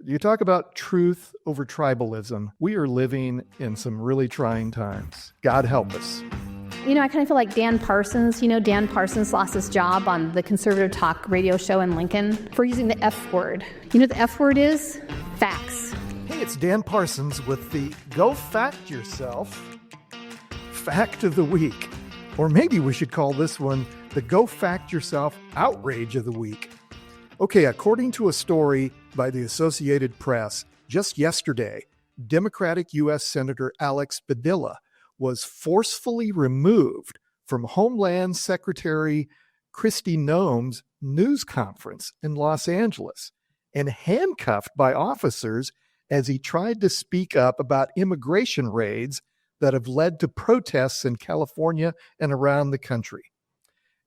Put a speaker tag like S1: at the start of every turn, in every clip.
S1: You talk about truth over tribalism. We are living in some really trying times. God help us.
S2: You know, I kind of feel like Dan Parsons. You know, Dan Parsons lost his job on the conservative talk radio show in Lincoln for using the F word. You know what the F word is? Facts.
S1: Hey, it's Dan Parsons with the Go Fact Yourself Fact of the Week. Or maybe we should call this one the Go Fact Yourself Outrage of the Week. Okay, according to a story by the Associated Press, just yesterday, Democratic U.S. Senator Alex Padilla was forcefully removed from Homeland Secretary Kristi Noem's news conference in Los Angeles and handcuffed by officers as he tried to speak up about immigration raids that have led to protests in California and around the country.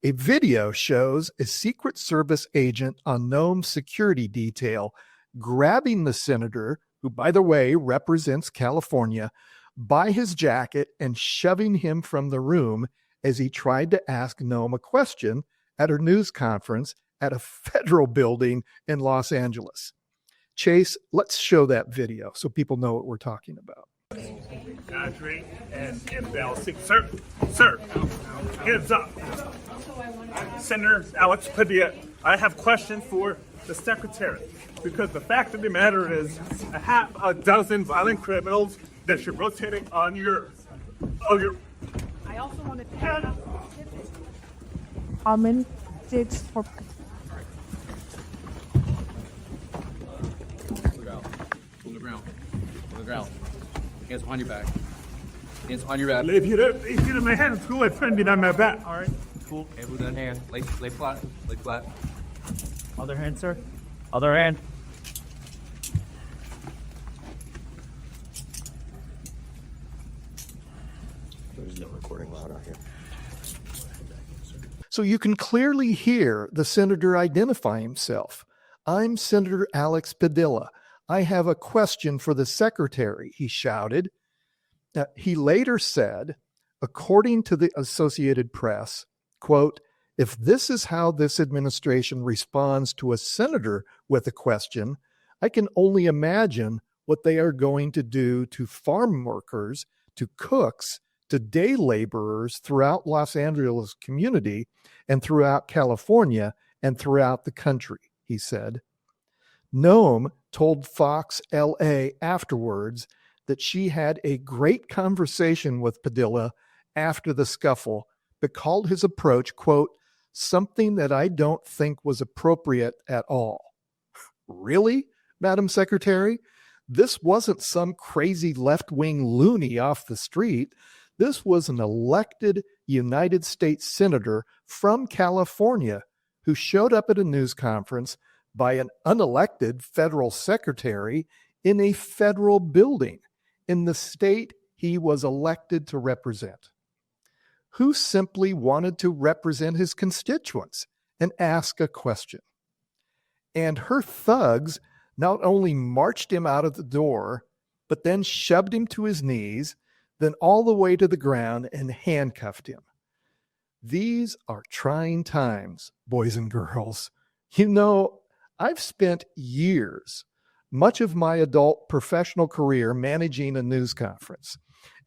S1: A video shows a Secret Service agent on Noem's security detail grabbing the senator, who, by the way, represents California, by his jacket and shoving him from the room as he tried to ask Noem a question at her news conference at a federal building in Los Angeles. Chase, let's show that video so people know what we're talking about.
S3: Audrey and Bell, sir, hands up. Senator Alex Padilla, I have questions for the secretary, because the fact of the matter is I have a dozen violent criminals that you're rotating on your.
S4: I also wanted to add amended for.
S5: Look out. On the ground. On the ground. Hands behind your back. Hands on your back.
S3: If you don't my hands, cool, like friend behind my back.
S5: All right. Cool. And with that hand. Lay flat. Lay flat.
S6: Other hand, sir. Other hand.
S5: There's no recording loud out here.
S1: So you can clearly hear the senator identify himself. I'm Senator Alex Padilla. I have a question for the secretary, he shouted. He later said, according to the Associated Press, quote, if this is how this administration responds to a senator with a question, I can only imagine what they are going to do to farm workers, to cooks, to day laborers throughout Los Angeles community and throughout California and throughout the country, he said. Noem told Fox LA afterwards that she had a great conversation with Padilla after the scuffle, but called his approach, quote, something that I don't think was appropriate at all. Really, Madam Secretary? This wasn't some crazy left-wing loony off the street. This was an elected United States senator from California who showed up at a news conference by an unelected federal secretary in a federal building in the state he was elected to represent, who simply wanted to represent his constituents and ask a question. And her thugs not only marched him out of the door, but then shoved him to his knees, then all the way to the ground and handcuffed him. These are trying times, boys and girls. You know, I've spent years, much of my adult professional career, managing a news conference.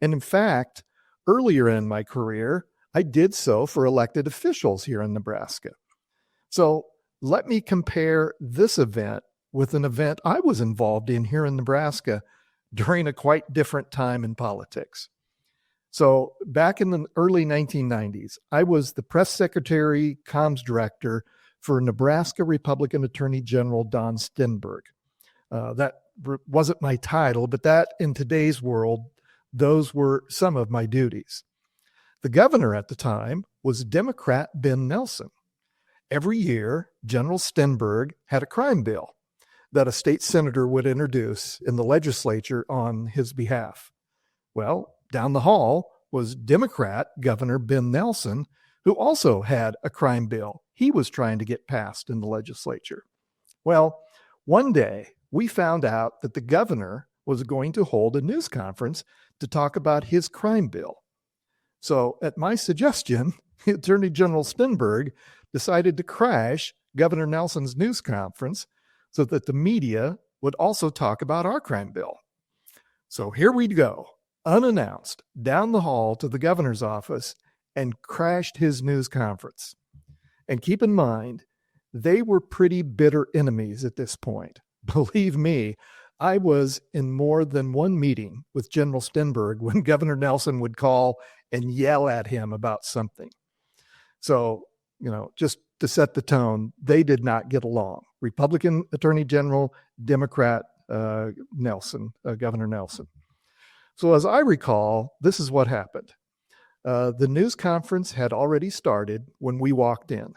S1: And in fact, earlier in my career, I did so for elected officials here in Nebraska. So let me compare this event with an event I was involved in here in Nebraska during a quite different time in politics. So back in the early 1990s, I was the press secretary, comms director for Nebraska Republican Attorney General Don Stenberg. That wasn't my title, but that in today's world, those were some of my duties. The governor at the time was Democrat Ben Nelson. Every year, General Stenberg had a crime bill that a state senator would introduce in the legislature on his behalf. Well, down the hall was Democrat Governor Ben Nelson, who also had a crime bill he was trying to get passed in the legislature. Well, one day we found out that the governor was going to hold a news conference to talk about his crime bill. So at my suggestion, Attorney General Stenberg decided to crash Governor Nelson's news conference so that the media would also talk about our crime bill. So here we'd go, unannounced, down the hall to the governor's office and crashed his news conference. And keep in mind, they were pretty bitter enemies at this point. Believe me, I was in more than one meeting with General Stenberg when Governor Nelson would call and yell at him about something. So, just to set the tone, they did not get along. Republican Attorney General, Democrat Nelson, Governor Nelson. So as I recall, this is what happened. The news conference had already started when we walked in.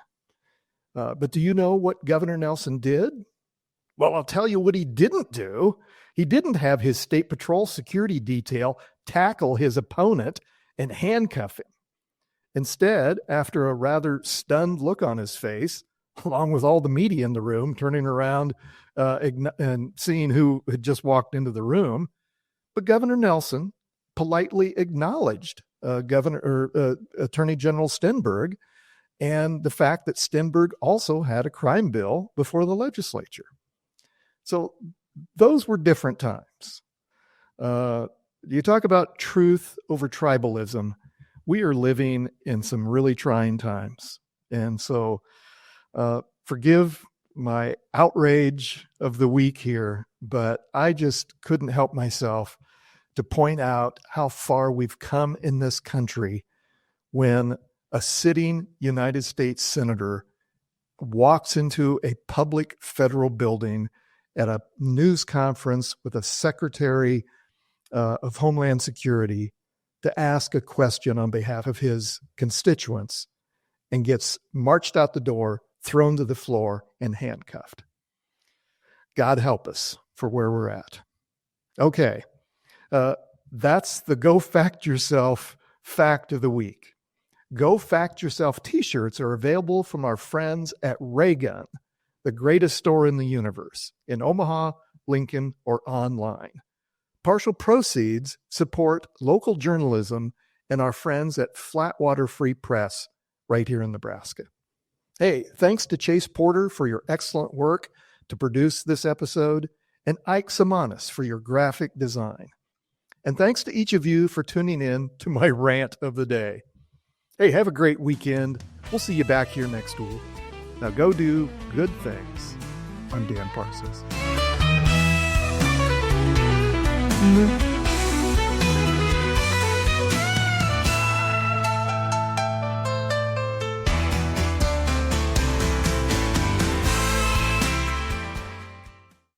S1: But do you know what Governor Nelson did? Well, I'll tell you what he didn't do. He didn't have his State Patrol security detail tackle his opponent and handcuff him. Instead, after a rather stunned look on his face, along with all the media in the room turning around and seeing who had just walked into the room, but Governor Nelson politely acknowledged Attorney General Stenberg and the fact that Stenberg also had a crime bill before the legislature. So those were different times. You talk about truth over tribalism. We are living in some really trying times. And so forgive my outrage of the week here, but I just couldn't help myself to point out how far we've come in this country when a sitting United States senator walks into a public federal building at a news conference with a secretary of Homeland Security to ask a question on behalf of his constituents and gets marched out the door, thrown to the floor, and handcuffed. God help us for where we're at. Okay, that's the Go Fact Yourself fact of the week. Go Fact Yourself t-shirts are available from our friends at Raygun, the greatest store in the universe, in Omaha, Lincoln, or online. Partial proceeds support local journalism and our friends at Flatwater Free Press right here in Nebraska. Hey, thanks to Chase Porter for your excellent work to produce this episode, and Ike Simonis for your graphic design. And thanks to each of you for tuning in to my rant of the day. Hey, have a great weekend. We'll see you back here next week. Now go do good things. I'm Dan Parsons.